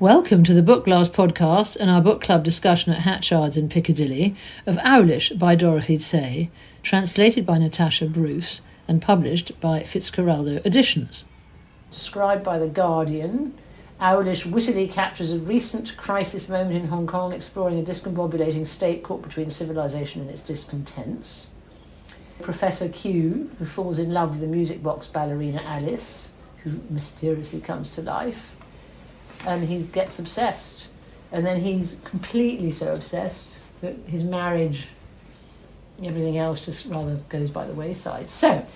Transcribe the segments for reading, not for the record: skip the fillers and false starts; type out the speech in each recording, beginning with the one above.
Welcome to the BookBlast podcast and our book club discussion at Hatchard's in Piccadilly of Owlish by Dorothy Say, translated by Natasha Bruce and published by Fitzcarraldo Editions. Described by The Guardian, Owlish wittily captures a recent crisis moment in Hong Kong, exploring a discombobulating state caught between civilization and its discontents. Professor Q, who falls in love with the music box ballerina Aliss, who mysteriously comes to life, and he gets obsessed. And then he's completely so obsessed that his marriage, everything else just rather goes by the wayside. So,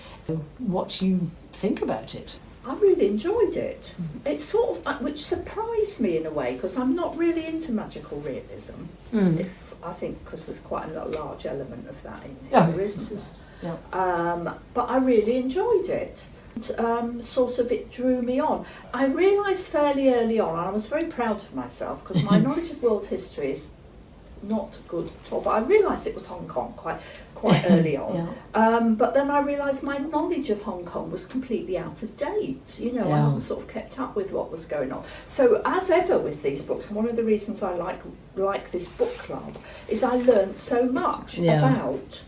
what do you think about it? I really enjoyed it. It's sort of, which surprised me in a way, because I'm not really into magical realism. I think because there's quite a large element of that in here, isn't there? Yeah. But I really enjoyed it. It drew me on. I realised fairly early on, and I was very proud of myself, because my knowledge of world history is not good at all, but I realised it was Hong Kong quite early on. But then I realised my knowledge of Hong Kong was completely out of date. I hadn't sort of kept up with what was going on. So as ever with these books, and one of the reasons I like this book club is I learned so much about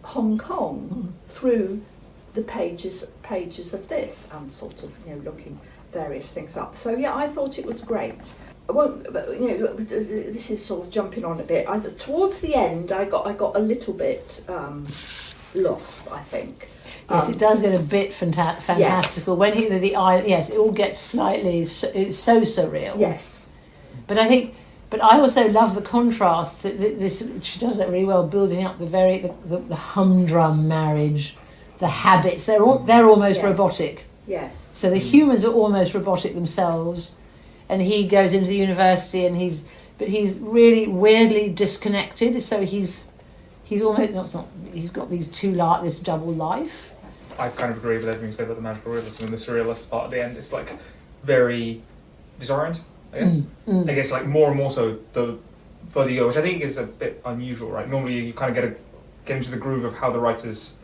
Hong Kong through the pages of this, and sort of looking various things up. So I thought it was great. I won't, this is sort of jumping on a bit. Towards the end, I got a little bit lost, I think. Yes, it does get a bit fantastical. Yes. When it all gets slightly. It's so surreal. Yes. But I also love the contrast that this. She does that really well, building up the humdrum marriage, the habits. They're almost robotic. Yes. So the humans are almost robotic themselves. And he goes into the university, and he's really weirdly disconnected. So he's almost not. He's got this double life. I kind of agree with everything you said about the magical realism and the surrealist part at the end. It's like very disorienting, I guess. I guess like more and more so the further you go, which I think is a bit unusual, right? Normally you kind of get into the groove of how the writer's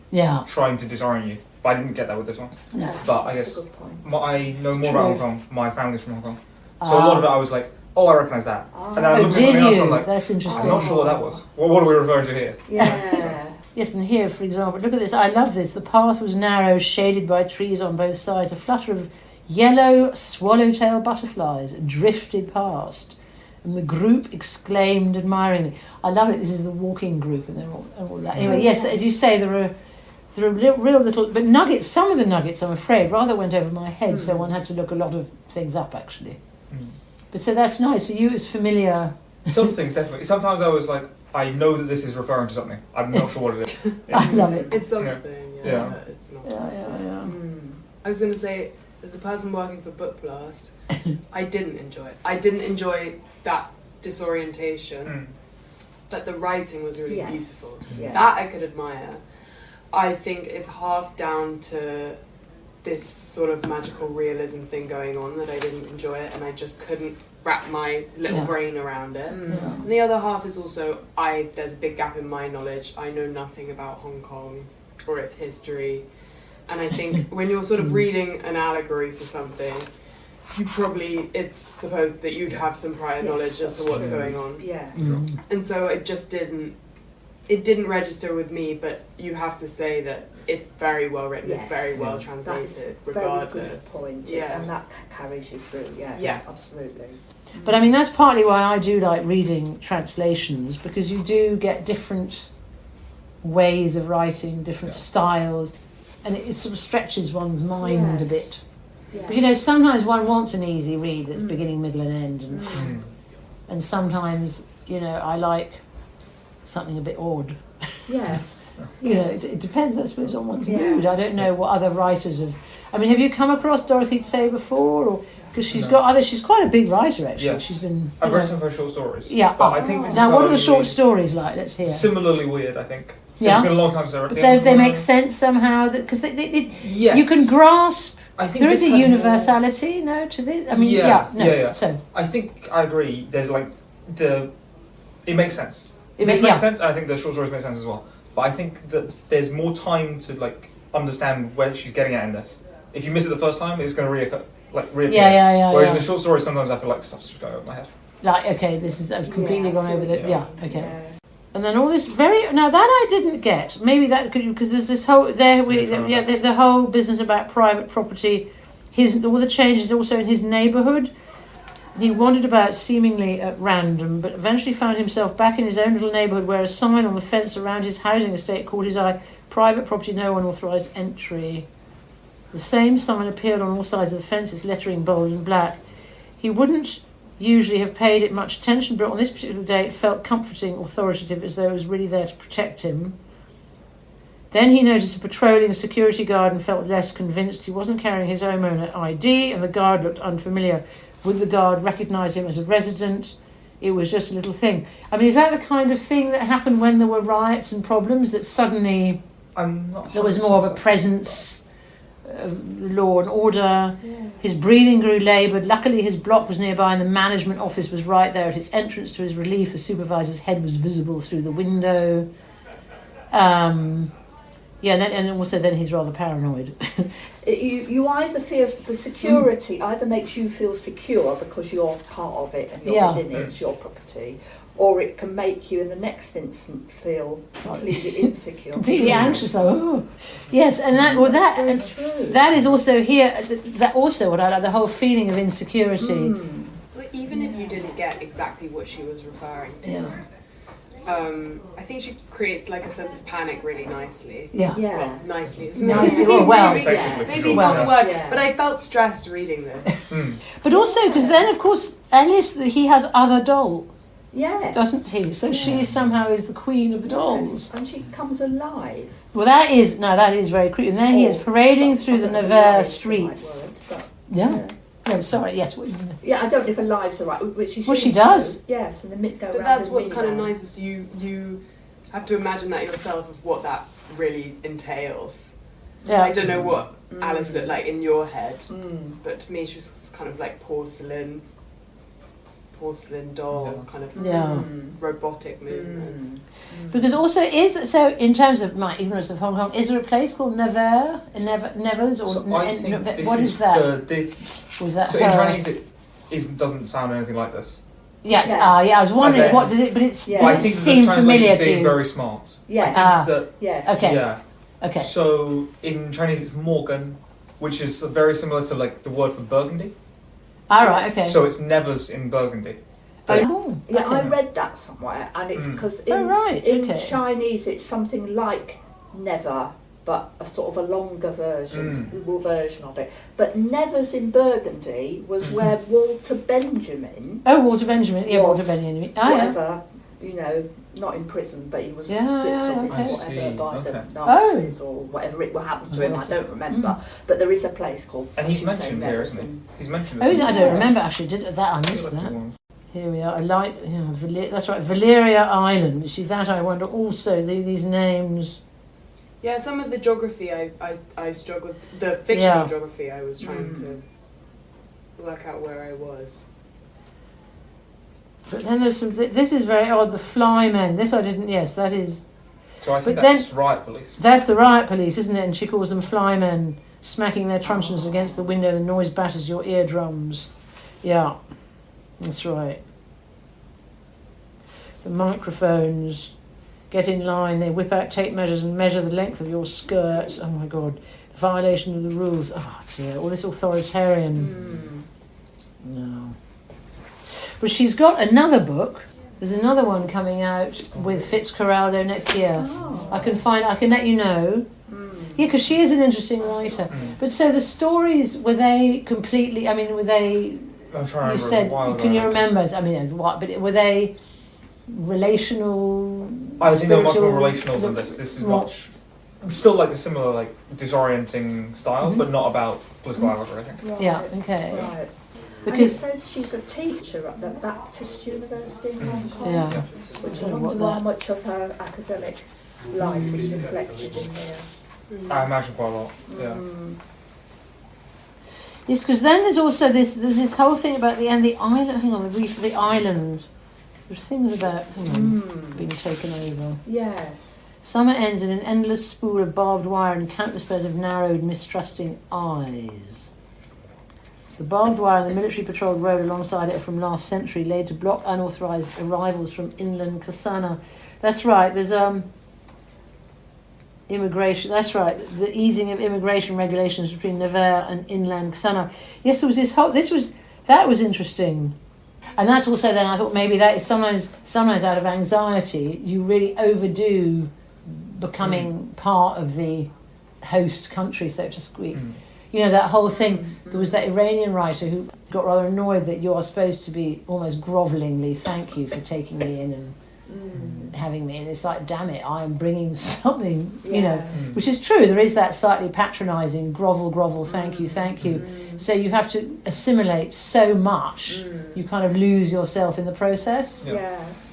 trying to disorient you. But I didn't get that with this one. No. But I guess I know more about Hong Kong. My family's from Hong Kong. So a lot of it I was like, I recognise that. And then I looked at something else and I'm like, that's interesting. I'm not sure what that was. What are we referring to here? Yeah. Yes, and here, for example, look at this. I love this. The path was narrow, shaded by trees on both sides. A flutter of yellow swallowtail butterflies drifted past, and the group exclaimed admiringly. I love it. This is the walking group, and they're all that. Anyway, yes, as you say, there are real little, but nuggets. Some of the nuggets, I'm afraid, rather went over my head, so one had to look a lot of things up, actually. But so that's nice. For you, it's familiar. Some things, definitely. Sometimes I was like, I know that this is referring to something. I'm not sure what it is. I love it. It's something, It's not. I was going to say, as the person working for BookBlast, I didn't enjoy it. I didn't enjoy that disorientation, but the writing was really beautiful. Yes. That I could admire. I think it's half down to this sort of magical realism thing going on that I didn't enjoy it, and I just couldn't wrap my little brain around it. And the other half is also, there's a big gap in my knowledge. I know nothing about Hong Kong or its history, and I think when you're sort of reading an allegory for something, it's supposed that you'd have some prior knowledge as to what's going on. Yes. And so it just didn't register with me, but you have to say that it's very well written, it's very well translated, regardless. Very good point, and that carries you through, absolutely. But I mean, that's partly why I do like reading translations, because you do get different ways of writing, different styles, and it sort of stretches one's mind a bit. Yes. But sometimes one wants an easy read that's beginning, middle and end, and sometimes, I like something a bit odd. Yes. It depends, I suppose, on one's mood. I don't know what other writers have. I mean, have you come across Dorothy Say before, or because she's quite a big writer actually. Yes. She's been. I've read some of her short stories. Yeah. But I think this now, is what are the short stories like? Let's hear. Similarly weird, I think. Yeah. It's been a long time since I read them. But they make sense somehow, because you can grasp. I think there is a universality, to this. I mean, So I think I agree. There's it makes sense. It makes sense, and I think the short stories make sense as well. But I think that there's more time to understand where she's getting at in this. If you miss it the first time, it's going to like reappear. Yeah. Whereas in the short stories, sometimes I feel like stuff's just going over my head. Like, okay, I've completely gone over the, okay. Yeah. And then all this now that I didn't get, maybe that could, because there's this whole, the whole business about private property, all the changes also in his neighbourhood. He wandered about seemingly at random, but eventually found himself back in his own little neighbourhood where a sign on the fence around his housing estate caught his eye: private property, no unauthorised entry. The same sign appeared on all sides of the fence, its lettering bold and black. He wouldn't usually have paid it much attention, but on this particular day it felt comforting, authoritative, as though it was really there to protect him. Then he noticed a patrolling security guard and felt less convinced. He wasn't carrying his own ID, and the guard looked unfamiliar. Would the guard recognise him as a resident? It was just a little thing. I mean, is that the kind of thing that happened when there were riots and problems, that suddenly there was more of a presence of law and order? Yeah. His breathing grew laboured. Luckily his block was nearby and the management office was right there at its entrance. To his relief, the supervisor's head was visible through the window. And also then he's rather paranoid. You either feel the security either makes you feel secure because you're part of it and you're within it, it's your property, or it can make you in the next instant feel completely insecure, completely anxious. Yes, and that is also here. That also what I like, the whole feeling of insecurity. But even if you didn't get exactly what she was referring to. I think she creates like a sense of panic really nicely. Well, nicely. It's Nicely, maybe not the word. Yeah. But I felt stressed reading this. But also because then, of course, Aliss, he has other doll, Yes. doesn't he? So she somehow is the queen of the dolls. Yes. And she comes alive. Well, that is very creepy. And there he is parading through the Nevers streets. No, sorry. Yes. Yeah, I don't know if alive's the right, which she. Well, she does. Yes, and the mid go. But that's what's kind of nice is you have to imagine that yourself of what that really entails. Yeah. I don't know what Aliss looked like in your head, but to me she was kind of like porcelain doll, kind of robotic movement. Because also in terms of my ignorance of Hong Kong, is there a place called Nevers or So I think what is that? Was that so in Chinese it doesn't sound anything like this. Yes. I was wondering then, what did it, but it's I think seem the familiar translation to being you. very smart. Yes. Yes. Okay. Yeah. Okay. So in Chinese it's Morgan, which is very similar to like the word for Burgundy. All right. Okay. So it's Nevers in Burgundy. Oh, Yeah, okay. I read that somewhere, and it's because in Chinese it's something like never, but a sort of a longer version of it. But Nevers in Burgundy was where Walter Benjamin. Oh, Walter Benjamin. Yeah, Walter Benjamin. Whatever, not in prison, but he was stripped of his whatever by the Nazis or whatever it happened to him. I don't remember. But there is a place called. And he's mentioned here, isn't he? He's mentioned. Oh, I don't remember actually. I missed that. Here we are. I like, that's right, Valeria Island. See that? I wonder also these names. Yeah, some of the geography I struggled. The fictional geography I was trying to work out where I was. But then there's some. This is very odd. The flymen. This I didn't. Yes, that is. So I think that's riot police. That's the riot police, isn't it? And she calls them flymen, smacking their truncheons against the window. The noise batters your eardrums. Yeah, that's right. The microphones get in line. They whip out tape measures and measure the length of your skirts. Oh my God, violation of the rules. Oh dear, all this authoritarian. No. But she's got another book. There's another one coming out with Fitzcarraldo next year. Oh. I can let you know. Yeah, because she is an interesting writer. But so the stories, were they completely? I mean, were they? I'm trying You to said, remember a while ago. can you remember? I mean, what? But were they relational? I think they're much more spiritual? relational than this. This is much still like the similar like disorienting styles, but not about political allegory, I think. Right. Yeah. Okay. Right. Because and it says she's a teacher at the Baptist University in Hong Kong. Yeah. Which I don't know wonder what how that- much of her academic life is reflected in here. I imagine quite a lot. Yeah. Yes, because then there's also this whole thing about the island. Hang on, the reef of the island. There's things about being taken over. Yes. Summer ends in an endless spool of barbed wire and countless pairs of narrowed, mistrusting eyes. The barbed wire and the military patrolled road alongside it from last century laid to block unauthorised arrivals from inland Kasana. That's right, there's immigration, that's right, the easing of immigration regulations between Nevers and inland Kasana. Yes, there was that was interesting. And that's also then, I thought maybe that is sometimes out of anxiety, you really overdo becoming part of the host country, so to speak. You know, that whole thing, there was that Iranian writer who got rather annoyed that you are supposed to be almost grovellingly, thank you for taking me in and having me, and it's like, damn it, I am bringing something, you know, which is true. There is that slightly patronising grovel, thank you. So you have to assimilate so much, you kind of lose yourself in the process.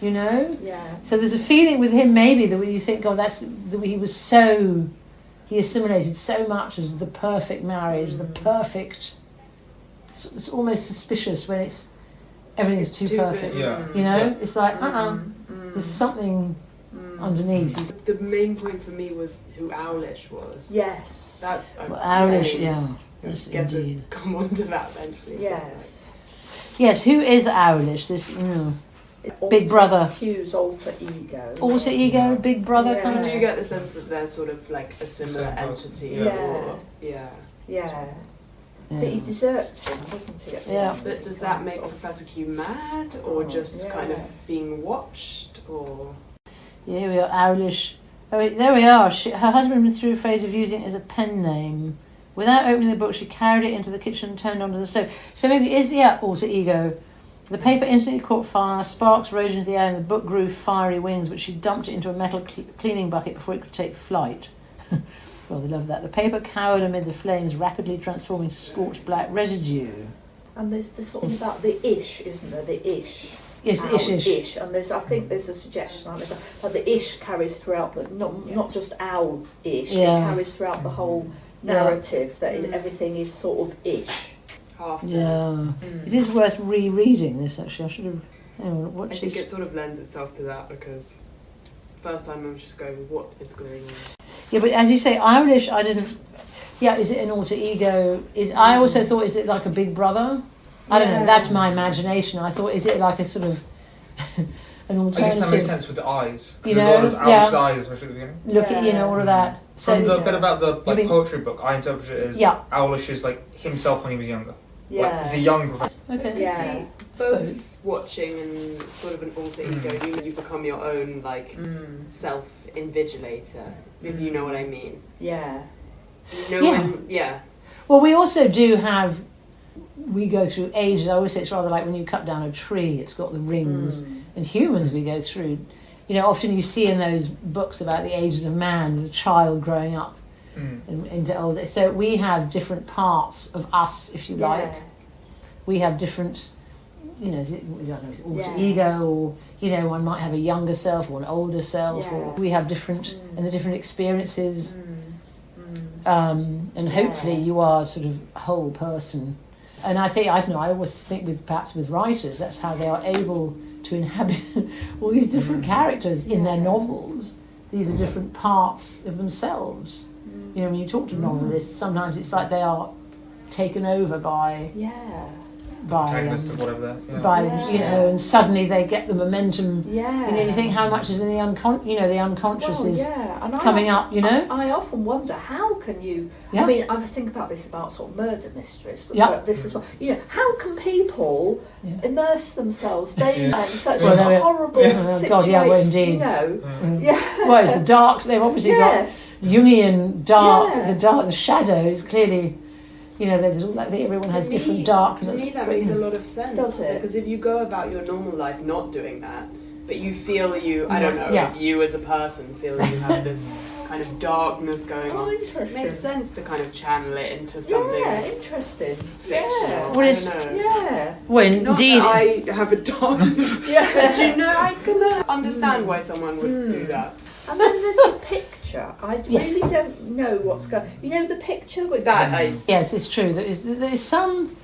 You know. So there's a feeling with him maybe that when you think, oh, he assimilated so much as the perfect marriage, the perfect. It's almost suspicious when everything's too perfect. You know, it's like there's something underneath. The main point for me was who Owlish was. Yes. That's Owlish, yeah. I guess we'll come on to that eventually. Yes. Yes, who is Owlish? This, big brother. Hugh's alter ego. Alter ego, big brother kind of. Do you get the sense that they're sort of like a similar entity? But he deserts him, doesn't he? But does that make Professor Q mad, or just kind of being watched, or? Yeah, here we are, Owlish. Oh, there we are. Her husband went through a phase of using it as a pen name. Without opening the book, she carried it into the kitchen and turned onto the stove. So maybe it is the alter ego. The paper instantly caught fire, sparks rose into the air, and the book grew fiery wings, which she dumped it into a metal cleaning bucket before it could take flight. Well, they love that. The paper cowered amid the flames, rapidly transforming to scorched black residue. And there's something about the ish, isn't there? The ish. Yes, the ish. And I think there's a suggestion that the ish carries throughout not just owl-ish, it carries throughout the whole narrative, that everything is sort of ish. It is worth rereading this, actually. I should have... I think it sort of lends itself to that, because first time I was just going, what is going on? Yeah, but as you say, Irish, I didn't... Yeah, is it an alter ego? I also thought, is it like a big brother? I don't know, that's my imagination. I thought, is it like a sort of... an alternative... I guess that makes sense with the eyes. Because there's a lot of Alish's eyes, especially at the beginning. Look at, all of that. So from the bit about the poetry book, I interpret it as Owlish is like himself when he was younger. Like the young professor. Okay. Both watching and sort of an alter ego, you become your own self-invigilator, if you know what I mean. Well, we also do have, we go through ages. I always say it's rather like when you cut down a tree, it's got the rings. And humans, we go through, often you see in those books about the ages of man, the child growing up into old age. So we have different parts of us, if you like. We have different, is it alter ego, or, one might have a younger self or an older self, or we have different, and the different experiences. And hopefully you are sort of a whole person. And I always think with writers, that's how they are able to inhabit all these different characters in their novels. These are different parts of themselves. When you talk to novelists, sometimes it's like they are taken over by protagonist or whatever and suddenly they get the momentum. You think how much is in the the unconscious is coming up. I often wonder, how can you? I mean, I think about this about sort of murder mysteries. But this is how can people immerse themselves daily in such a horrible situation? God, well, indeed. Well, it's the darks. They've obviously got Jungian dark. The shadow is clearly. There's all that everyone has different darkness. To me, that makes a lot of sense. Does it? Because if you go about your normal life not doing that, but you feel I don't know, if you as a person feel you have this kind of darkness going on, it makes sense to kind of channel it into something interesting. Fictional. What is? Well, indeed. Not that I have a darkness, but I can understand why someone would do that. And then there's the picture. I really don't know what's going. The picture with that. Yes, it's true. There's some.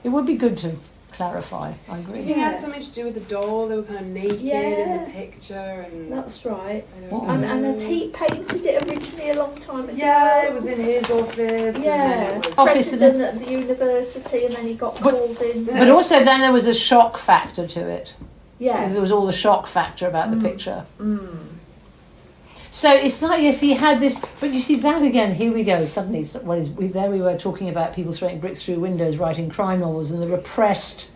It would be good to clarify. I I agree. think it had something to do with the doll. They were kind of naked in the picture, and That's right. I don't What? know. And he painted it originally a long time ago. Yeah, it was in his office. Yeah, And then it was, president at the university, and then he got called in. But also then there was a shock factor to it. Yes. There was all the shock factor about the picture. Mm. So it's like, yes, he had this, but you see that again, here we go, suddenly, there we were talking about people throwing bricks through windows, writing crime novels, and the repressed,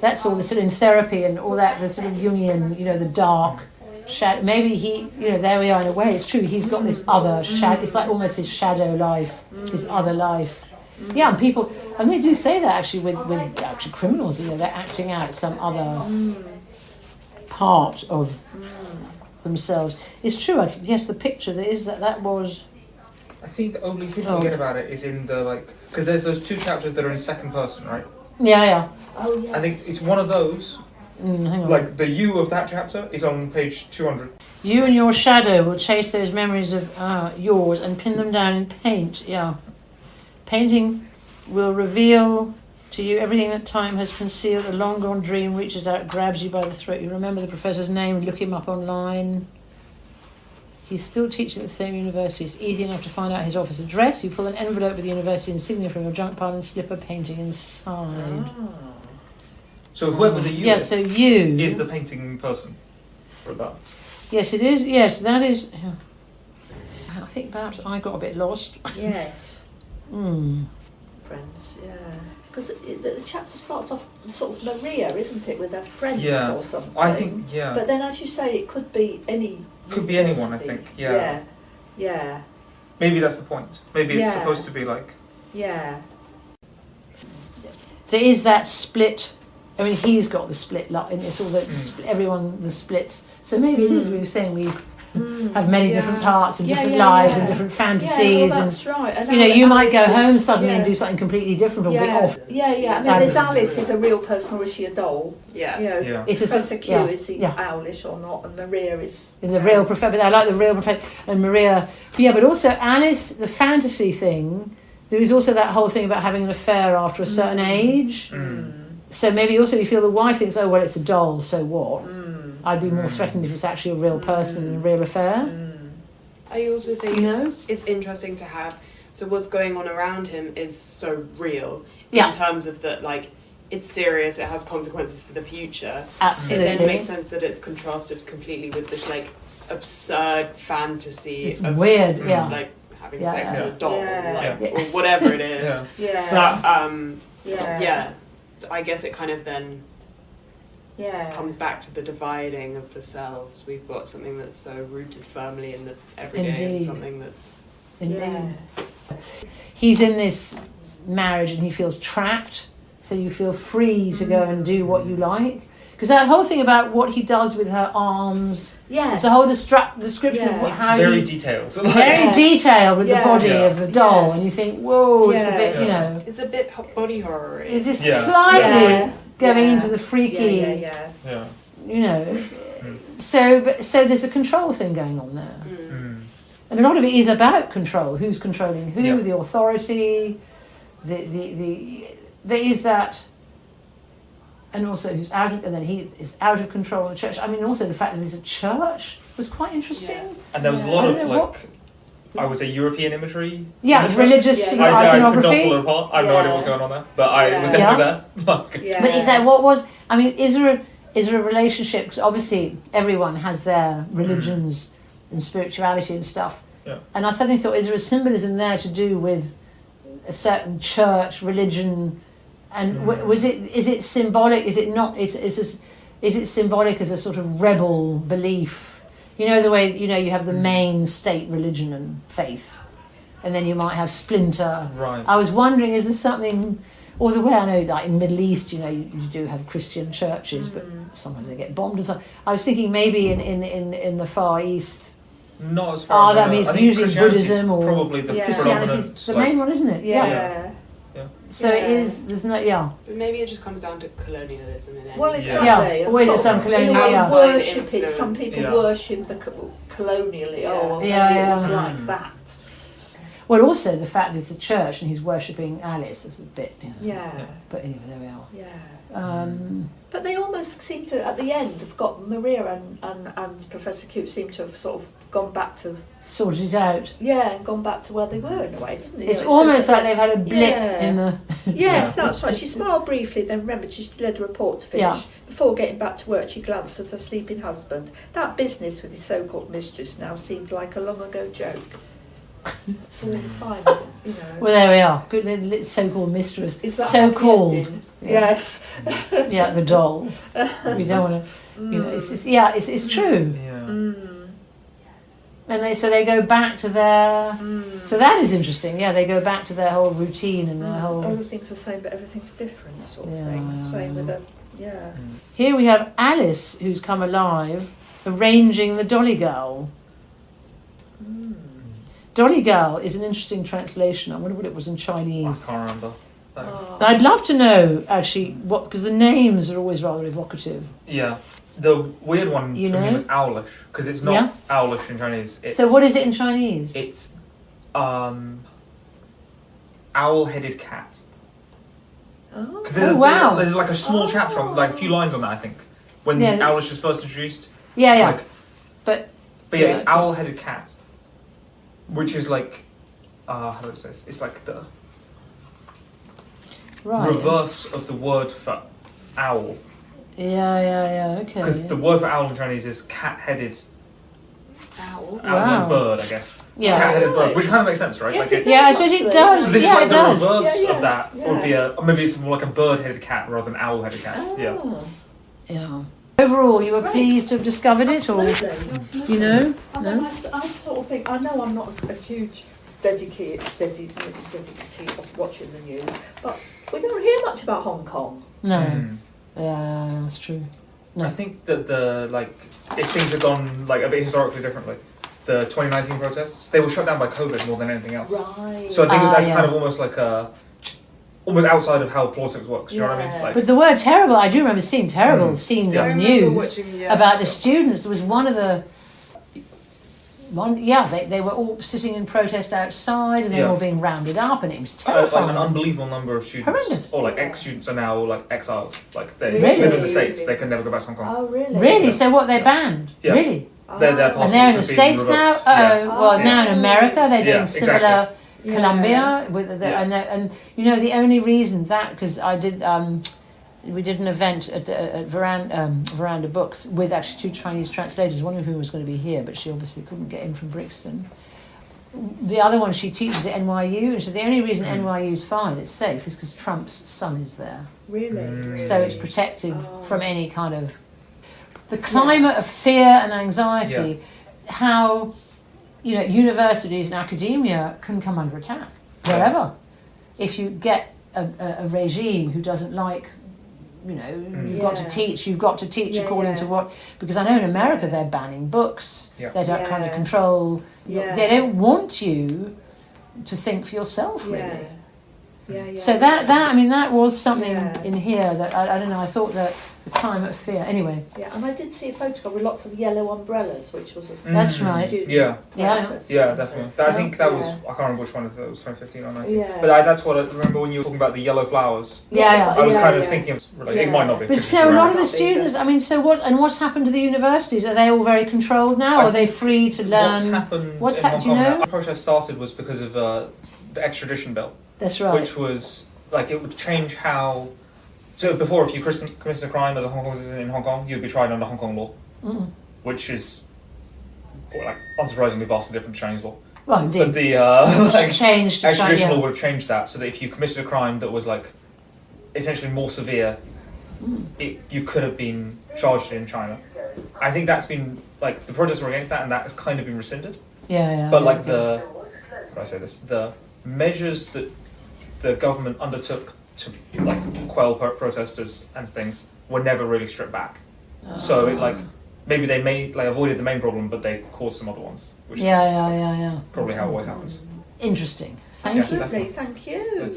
that's all the sort of in therapy and all that, the sort of Jungian, the dark shadow. Maybe he, there we are in a way, it's true, he's got this other shadow, it's like almost his shadow life, his other life. Yeah, and people, and they do say that actually with actually criminals, they're acting out some other part of themselves. It's true, yes, the picture there is that was... I think the only hint you get about it is in the, because there's those 2 chapters that are in second person, right? Yeah. Oh, yes. I think it's one of those, Hang on. like the you of that chapter is on page 200. You and your shadow will chase those memories of yours and pin them down in paint. Yeah. Painting will reveal to you everything that time has concealed. A long gone dream reaches out, grabs you by the throat. You remember the professor's name, look him up online. He's still teaching at the same university. It's easy enough to find out his office address. You pull an envelope with the university insignia from your junk pile and slip a painting inside. So whoever the you Yeah, is, so you... is the painting person for that. Yes, it is. Yes, that is... I think perhaps I got a bit lost. Yes. Friends, yeah. Because the chapter starts off sort of Maria, isn't it, with her friends or something. I think, yeah. But then, as you say, it could be any. Could be anyone, I think, yeah. Yeah. Maybe that's the point. Maybe it's Yeah. supposed to be like... Yeah. There is that split. I mean, he's got the split, and it's all everyone, the splits. So maybe it is, we were saying, we have many different parts and different lives and different fantasies. Yeah, that's right. And you might go Alice home is- suddenly and do something completely different from be off. Yeah. I mean, Alice. is Alice is a real person or is she a doll? yeah. Yeah. It's Professor Q, is he yeah. owlish or not? And Maria is... In the real professor, I like the real professor and Maria. But also Alice, the fantasy thing. There is also that whole thing about having an affair after a certain age. So maybe also you feel the wife thinks, oh well, it's a doll, so what? I'd be more threatened if it's actually a real person and a real affair. I also think know? it's interesting to have, so what's going on around him is so real Yeah. in terms of that, like, it's serious, it has consequences for the future. Absolutely. It then makes sense that it's contrasted completely with this, like, absurd fantasy It's of, weird, like, having Yeah. sex with a doll, Yeah. like, or whatever it is. Yeah. But, I guess it kind of then Yeah. comes back to the dividing of the selves. We've got something that's so rooted firmly in the everyday and Indeed. something that's... Indeed. He's in this marriage and he feels trapped, so you feel free to go and do what you like. Because that whole thing about what he does with her arms, it's a whole description of how It's very he... detailed. Very detailed with the body Yes. of the doll, Yes. and you think, whoa, it's a bit, Yes. It's a bit body horror. it's just Yeah. slightly going Yeah. into the freaky, Yeah. So there's a control thing going on there. And a lot of it is about control. Who's controlling who? Yeah. The authority. There is that, and also who's out of, and then he is out of control in the church. I mean, also the fact that there's a church was quite interesting. Yeah. And there was a lot I of, don't know I would say, European imagery. Yeah, in the religious Yeah. I could not pull iconography. it apart. I have no idea what's going on there. But I was Yeah. definitely there. Like, But exactly, what was? I mean, is there a relationship? Because obviously everyone has their religions and spirituality and stuff. Yeah. And I suddenly thought, is there a symbolism there to do with a certain church, religion, and was it? Is it symbolic? Is it not? Is it symbolic as a sort of rebel belief? You know the way you have the main state religion and faith, and then you might have splinter. Right. I was wondering, is there something? Or the way I know, like in Middle East, you do have Christian churches, but sometimes they get bombed or something. I was thinking maybe in the Far East. Not as far as I I know. mean, it's I think usually Christianity's Buddhism or probably the Christianity's predominant, the main one, isn't it? Yeah. So it is. There's no. Yeah. But maybe it just comes down to colonialism in any Well, sense. exactly. Yeah. Always at some colonial. In a way, Yeah. worship it. Some Influence. people Yeah. worship the colonially. Oh, Yeah, it was yeah. like that. Well, also the fact it's a church and he's worshipping Alice is a bit. Yeah. But anyway, there we are. Yeah. But they almost seem to, at the end, have got Maria and Professor Cute seem to have sort of gone back to... Sorted it out. Yeah, and gone back to where they were in a way, doesn't it? It's almost like they've had a blip in the... Yes, that's right. She smiled briefly, then remembered she still had a report to finish. Yeah. Before getting back to work, she glanced at her sleeping husband. That business with his so-called mistress now seemed like a long-ago joke. It's all fine, you know. Well, there we are. Good so-called mistress. Is that So-called. happy ending? Yes. Yeah, the doll. We don't want to... You know, it's true. Yeah. And they go back to their... So that is interesting. Yeah, they go back to their whole routine and their whole... Everything's the same, but everything's different, sort of thing. Same with a... Yeah. Here we have Aliss, who's come alive, arranging the Dolly Girl. Dolly Girl is an interesting translation. I wonder what it was in Chinese. I can't remember. I'd love to know, actually, what, because the names are always rather evocative. Yeah. The weird one You for know? me was Owlish, because it's not Owlish in Chinese. It's, So what is it in Chinese? It's owl-headed cat. Oh. Because there's like a small chapter, on, like a few lines on that, I think, when Owlish is first introduced. Yeah, It's yeah. like- But But yeah, it's owl-headed cat, which is like, how do I say this? It's like the reverse of the word for owl. Yeah, okay. Because the word for owl in Chinese is cat-headed Owl. Wow. bird, I guess. Yeah. Cat-headed bird, which kind of makes sense, right? Yes, Like it Yeah, I does, suppose it actually. does. So this Yeah, is like it the does. reverse Yeah, of that would be or maybe it's more like a bird-headed cat rather than owl-headed cat. Yeah. Oh. Yeah. Overall, you were pleased to have discovered it, or Absolutely. you know? I mean, I sort of think, I know I'm not a huge dedicatee of watching the news, but we don't hear much about Hong Kong. No. Mm. Yeah, that's true. No. I think that if things had gone like a bit historically differently, the 2019 protests, they were shut down by COVID more than anything else. Right. So I think that's yeah. kind of almost like almost outside of how politics works. You know what I mean? Yeah. Like, But the word terrible, I do remember seeing terrible scenes Yeah. on I the remember news watching, about the students. There was they were all sitting in protest outside and they were all being rounded up, and it was like terrifying. an unbelievable number of students, Horrendous. or like ex-students, are now like exiled. Like they Really? live in the States, they can never go back to Hong Kong. Oh, really? Really? Yeah. So what, they're banned? Yeah. Really? Their Oh. passports And they're in the have been States now? revoked. Well, Yeah. now in America they're doing Yeah, similar... exactly. Colombia with Yeah. and you know the only reason that because I did we did an event at Veranda Books with actually two Chinese translators, one of whom was going to be here but she obviously couldn't get in from Brixton. The other one, she teaches at NYU, and so the only reason NYU is fine, it's safe, is because Trump's son is there, Really? so it's protected from any kind of the climate of fear and anxiety. How universities and academia can come under attack wherever. If you get a regime who doesn't like, you've got to teach according to what, because I know in America they're banning books, they don't kind of control, they don't want you to think for yourself really. So that was something in here that I don't know, I thought that the climate of fear, anyway. Yeah, and I did see a photograph with lots of yellow umbrellas, which was a That's right. student Yeah. protest, Yeah, wasn't definitely. it? I think that was, Yeah. I can't remember which one, if it was 2015 or 19. Yeah. But that's what I remember when you were talking about the yellow flowers. Yeah. I was kind of yeah. thinking, it might not be. But because so a it's lot of around. the students, I mean, so what's happened to the universities? Are they all very controlled now? I Are they free to learn? What's happened What's in that? Hong Do you Kong know? now, the protest started was because of the extradition bill, That's right. which was, like, it would change how... So before, if you committed a crime as a Hong Kong citizen in Hong Kong, you'd be tried under Hong Kong law, which is, like, unsurprisingly vastly different to Chinese law. Well, indeed. But the Changed to extradition China. law would have changed that, so that if you committed a crime that was like essentially more severe, you could have been charged in China. I think that's been like the protests were against that, and that has kind of been rescinded. But like how do I say this? The measures that the government undertook to like quell protesters and things were never really stripped back. So it like. Maybe they avoided the main problem, but they caused some other ones. Which is probably how it always happens. Interesting. Thank you. Absolutely, thank you.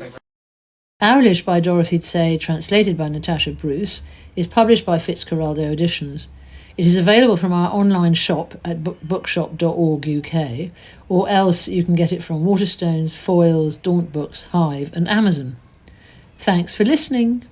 Owlish by Dorothy Say, translated by Natasha Bruce, is published by Fitzcarraldo Editions. It is available from our online shop at bookshop.org UK, or else you can get it from Waterstones, Foyles, Daunt Books, Hive and Amazon. Thanks for listening.